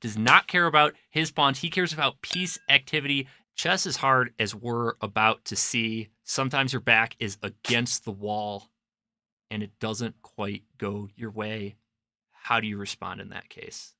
does not care about his pawns. He cares about piece activity just as hard as we're about to see. Sometimes your back is against the wall and it doesn't quite go your way. How do you respond in that case?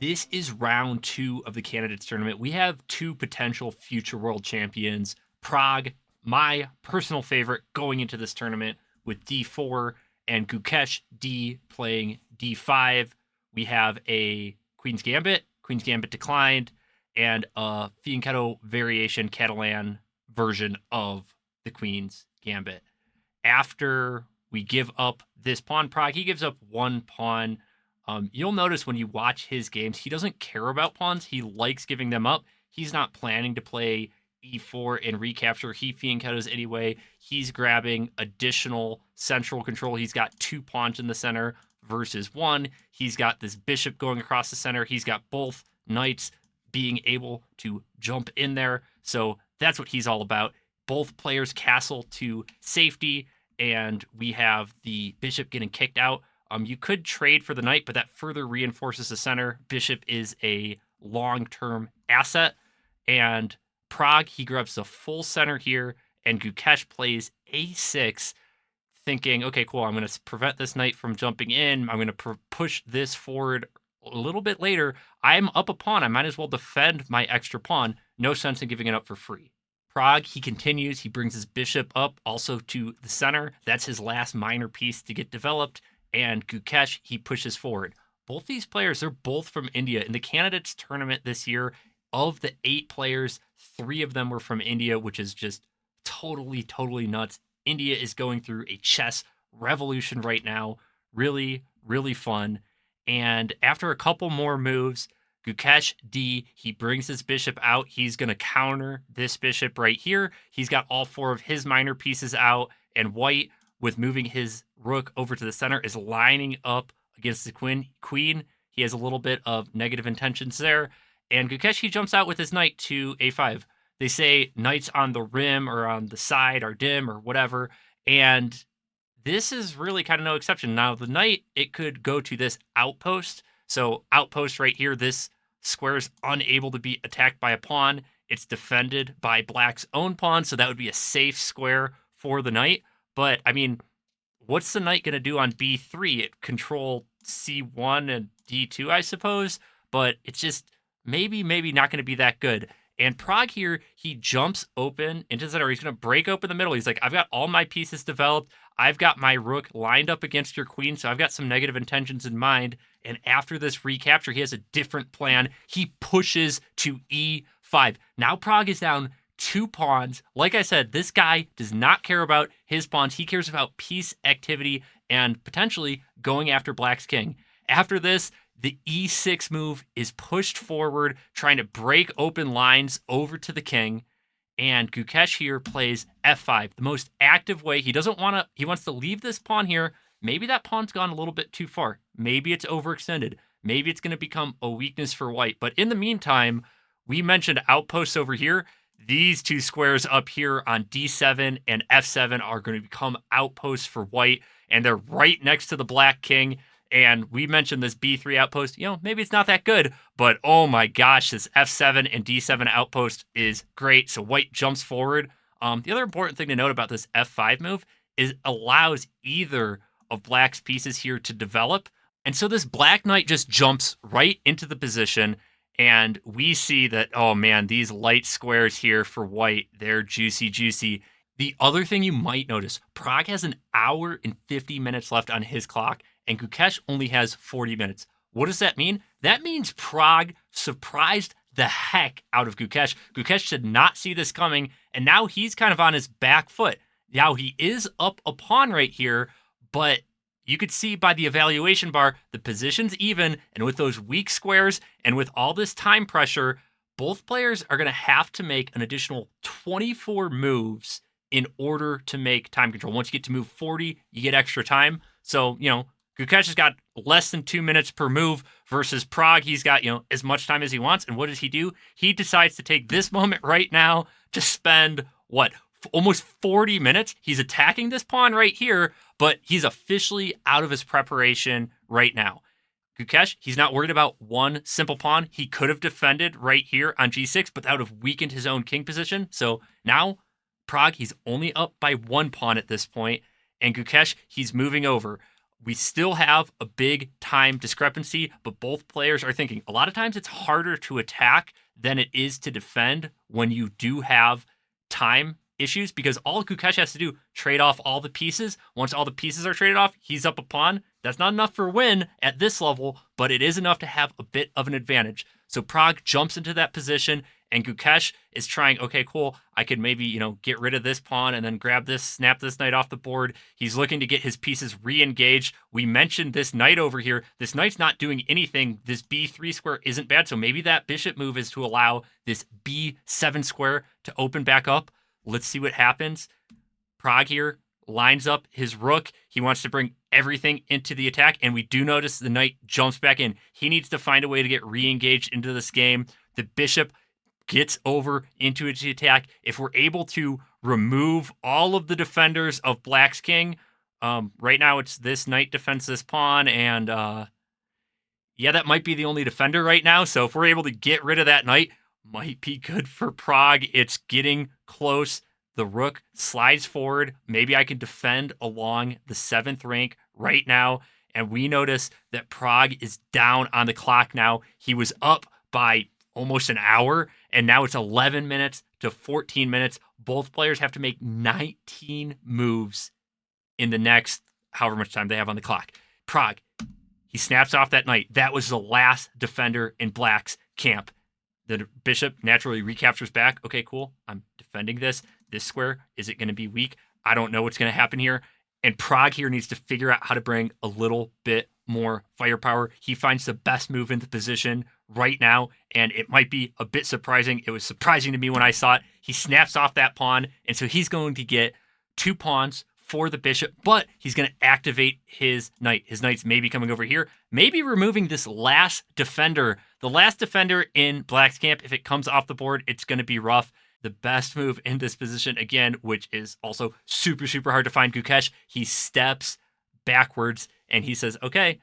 This is round 2 of the candidates tournament. We have 2 potential future world champions. Pragg, my personal favorite going into this tournament, with D4, and Gukesh D playing D5. We have a Queen's Gambit declined, and a Fianchetto variation Catalan version of the Queen's Gambit. After we give up this pawn, Pragg, he gives up 1 pawn. You'll notice when you watch his games, he doesn't care about pawns. He likes giving them up. He's not planning to play E4 and recapture. He fianchettos anyway. He's grabbing additional central control. He's got 2 pawns in the center versus 1. He's got this bishop going across the center. He's got both knights being able to jump in there. So that's what he's all about. Both players castle to safety, and we have the bishop getting kicked out. You could trade for the knight, but that further reinforces the center. Bishop is a long-term asset, and Pragg, he grabs the full center here, and Gukesh plays a6, thinking, okay, cool, I'm going to prevent this knight from jumping in. I'm going to push this forward a little bit later. I'm up a pawn. I might as well defend my extra pawn. No sense in giving it up for free. Pragg, he continues. He brings his bishop up also to the center. That's his last minor piece to get developed. And Gukesh, he pushes forward. Both these players, they're both from India. In the candidates tournament this year, of the 8 players, 3 of them were from India, which is just totally nuts. India is going through a chess revolution right now. Really, really fun. And after a couple more moves, Gukesh D, he brings his bishop out. He's going to counter this bishop right here. He's got all 4 of his minor pieces out, and white, with moving his rook over to the center, is lining up against the queen. He has a little bit of negative intentions there. And Gukesh, he jumps out with his knight to a5. They say knights on the rim or on the side are dim or whatever. And this is really kind of no exception. Now, the knight, it could go to this outpost. So outpost right here, this square is unable to be attacked by a pawn. It's defended by black's own pawn. So that would be a safe square for the knight. But, I mean, what's the knight going to do on b3? It control c1 and d2, I suppose. But it's just maybe not going to be that good. And Pragg here, he jumps open into the center. He's going to break open the middle. He's like, I've got all my pieces developed. I've got my rook lined up against your queen, so I've got some negative intentions in mind. And after this recapture, he has a different plan. He pushes to e5. Now Pragg is down 2 pawns. Like I said, this guy does not care about his pawns. He cares about piece activity and potentially going after black's king. After this, the e6 move is pushed forward, trying to break open lines over to the king. And Gukesh here plays f5, the most active way. He wants to leave this pawn here. Maybe that pawn's gone a little bit too far. Maybe it's overextended. Maybe it's going to become a weakness for white. But in the meantime, we mentioned outposts over here. These 2 squares up here on d7 and f7 are going to become outposts for white, and they're right next to the black king. And we mentioned this b3 outpost. Maybe it's not that good, but oh my gosh, this f7 and d7 outpost is great. So white jumps forward. The other important thing to note about this f5 move is it allows either of black's pieces here to develop. And so this black knight just jumps right into the position. And we see that, oh man, these light squares here for white, they're juicy. The other thing you might notice, Pragg has an hour and 50 minutes left on his clock, and Gukesh only has 40 minutes. What does that mean? That means Pragg surprised the heck out of Gukesh. Gukesh did not see this coming, and now he's kind of on his back foot. Now he is up a pawn right here, but you could see by the evaluation bar, the position's even, and with those weak squares and with all this time pressure, both players are going to have to make an additional 24 moves in order to make time control. Once you get to move 40, you get extra time. So, Gukesh has got less than 2 minutes per move versus Pragg. He's got, as much time as he wants. And what does he do? He decides to take this moment right now to spend, almost 40 minutes. He's attacking this pawn right here, but he's officially out of his preparation right now. Gukesh, he's not worried about one simple pawn. He could have defended right here on g6, but that would have weakened his own king position. So now Pragg, he's only up by one pawn at this point, and Gukesh, he's moving over. We still have a big time discrepancy, but both players are thinking a lot of times it's harder to attack than it is to defend when you do have time issues, because all Gukesh has to do, trade off all the pieces. Once all the pieces are traded off, he's up a pawn. That's not enough for a win at this level, but it is enough to have a bit of an advantage. So Pragg jumps into that position, and Gukesh is trying, okay, cool, I could maybe, get rid of this pawn and then grab this, snap this knight off the board. He's looking to get his pieces re-engaged. We mentioned this knight over here. This knight's not doing anything. This b3 square isn't bad, so maybe that bishop move is to allow this b7 square to open back up. Let's see what happens. Pragg here lines up his rook. He wants to bring everything into the attack, and we do notice the knight jumps back in. He needs to find a way to get re-engaged into this game. The bishop gets over into its attack. If we're able to remove all of the defenders of Black's king, right now it's this knight defends this pawn, and yeah, that might be the only defender right now. So if we're able to get rid of that knight, might be good for Pragg. It's getting close. The rook slides forward. Maybe I can defend along the 7th rank right now. And we notice that Pragg is down on the clock now. He was up by almost an hour, and now it's 11 minutes to 14 minutes. Both players have to make 19 moves in the next however much time they have on the clock. Pragg, he snaps off that knight. That was the last defender in Black's camp. The bishop naturally recaptures back. Okay, cool. I'm defending this. This square, is it going to be weak? I don't know what's going to happen here. And Pragg here needs to figure out how to bring a little bit more firepower. He finds the best move in the position right now, and it might be a bit surprising. It was surprising to me when I saw it. He snaps off that pawn, and so he's going to get 2 pawns for the bishop, but he's going to activate his knight. His knight's maybe coming over here, maybe removing this last defender. The last defender in Black's camp, if it comes off the board, it's going to be rough. The best move in this position, again, which is also super, super hard to find, Gukesh, he steps backwards and he says, okay,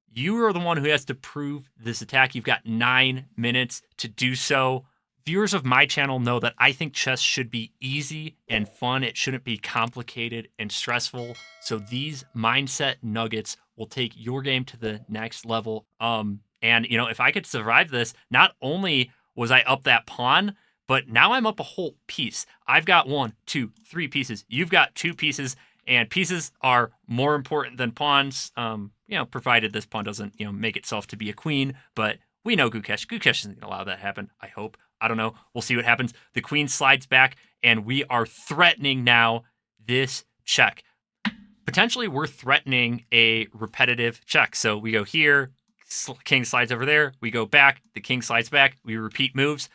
you are the one who has to prove this attack. You've got 9 minutes to do so. Viewers of my channel know that I think chess should be easy and fun. It shouldn't be complicated and stressful. So these mindset nuggets will take your game to the next level. And, if I could survive this, not only was I up that pawn, but now I'm up a whole piece. I've got 1, 2, 3 pieces. You've got 2 pieces, and pieces are more important than pawns, provided this pawn doesn't, make itself to be a queen. But we know Gukesh. Gukesh isn't going to allow that to happen, I hope. I don't know. We'll see what happens. The queen slides back, and we are threatening now this check. Potentially, we're threatening a repetitive check. So we go here, king slides over there, we go back, the king slides back, we repeat moves.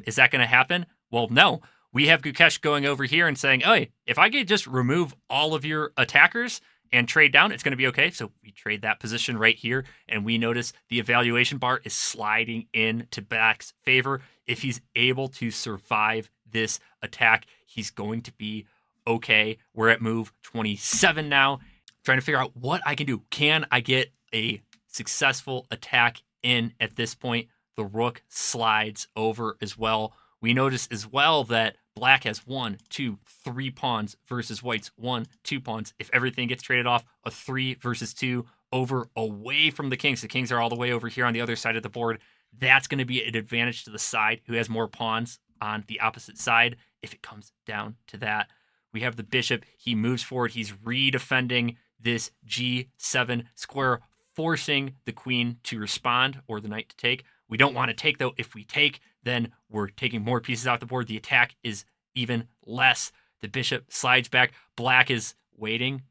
Is that going to happen? Well, no. We have Gukesh going over here and saying, hey, if I could just remove all of your attackers and trade down, it's going to be okay. So we trade that position right here, and we notice the evaluation bar is sliding in to Black's favor. If he's able to survive this attack, he's going to be okay. We're at move 27 now, trying to figure out what I can do. Can I get a successful attack in at this point? The rook slides over as well. We notice as well that Black has 1, 2, 3 pawns versus White's 1, 2 pawns. If everything gets traded off, a 3 versus 2 over away from the kings. The kings are all the way over here on the other side of the board. That's going to be an advantage to the side who has more pawns on the opposite side if it comes down to that. We have the bishop. He moves forward. He's redefending this g7 square, forcing the queen to respond or the knight to take. We don't want to take, though. If we take, then we're taking more pieces off the board. The attack is even less. The bishop slides back. Black is waiting,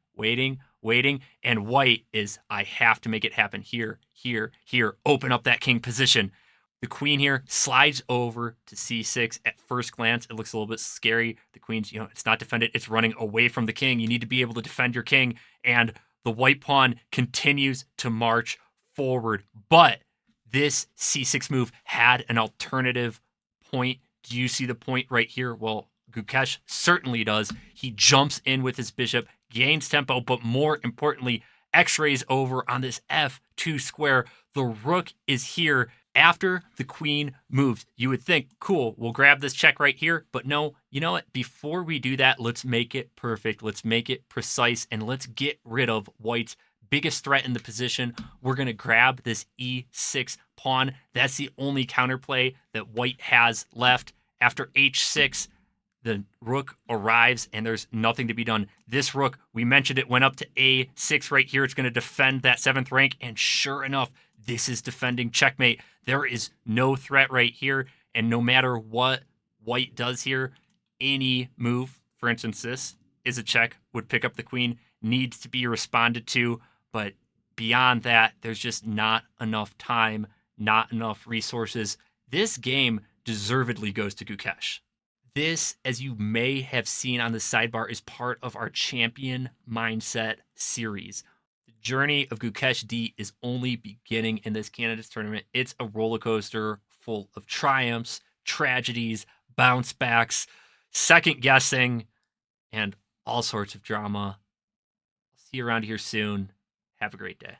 and White is, I have to make it happen here, open up that king position. The queen here slides over to c6. At first glance, it looks a little bit scary. The queen's, it's not defended. It's running away from the king. You need to be able to defend your king, and the white pawn continues to march forward. But this c6 move had an alternative point. Do you see the point right here? Well, Gukesh certainly does. He jumps in with his bishop, gains tempo, but more importantly, x-rays over on this f2 square. The rook is here after the queen moves. You would think, cool, we'll grab this check right here. But no, you know what? Before we do that, let's make it perfect. Let's make it precise. And let's get rid of white's biggest threat in the position. We're going to grab this e6 pawn. That's the only counterplay that white has left. After h6, the rook arrives and there's nothing to be done. This rook, we mentioned it, went up to a6 right here. It's going to defend that 7th rank. And sure enough, this is defending checkmate. There is no threat right here. And no matter what white does here, any move, for instance, this is a check, would pick up the queen, needs to be responded to. But beyond that, there's just not enough time, not enough resources. This game deservedly goes to Gukesh. This, as you may have seen on the sidebar, is part of our Champion Mindset series. The journey of Gukesh D is only beginning in this candidates tournament. It's a roller coaster full of triumphs, tragedies, bounce backs, second guessing, and all sorts of drama. I'll see you around here soon. Have a great day.